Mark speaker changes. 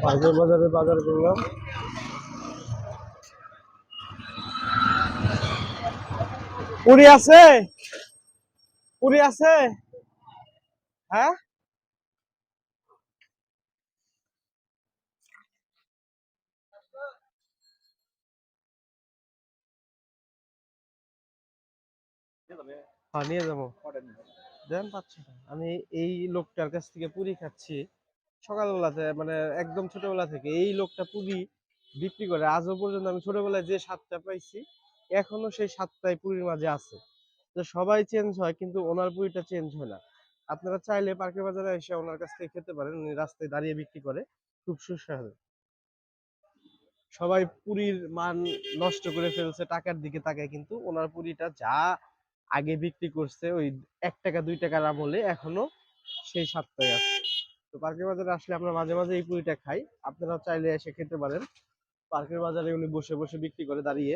Speaker 1: পাইকারি বাজারে বাজার করলাম। পুরি আছে? পুরি আছে? হ্যাঁ, হ্যাঁ নিয়ে যাবো। দেন 5-6 টাকা। আমি এই লোকটার কাছ থেকে পুরি খাচ্ছি সকালবেলাতে, মানে একদম ছোটবেলা থেকে এই লোকটা পুরি বিক্রি করে। আজও পর্যন্ত আমি ছোটবেলায় যে স্বাদটা পাইছি এখনো সেই স্বাদটাই পুরীর মাঝে আছে। তো সবাই চেঞ্জ হয় কিন্তু ওনার পুরিটা চেঞ্জ হয় না। আপনারা চাইলে পার্কের বাজারে এসে ওনার কাছ থেকে খেতে পারেন, উনি রাস্তায় দাঁড়িয়ে বিক্রি করে, খুব সুস্বাদু। সবাই পুরীর মান নষ্ট করে ফেলছে টাকার দিকে তাকায়, কিন্তু ওনার পুরিটা যা আগে বিক্রি করছে ওই 1 টাকা 2 টাকার আমলে এখনো সেই স্বাদটাই আছে। তো পার্কের বাজারে আসলে আমরা মাঝে মাঝে এই পুরিটা খাই, আপনারাও চাইলে এসে খেতে পারেন। পার্কের বাজারে উনি বসে বসে বিক্রি করে দাঁড়িয়ে।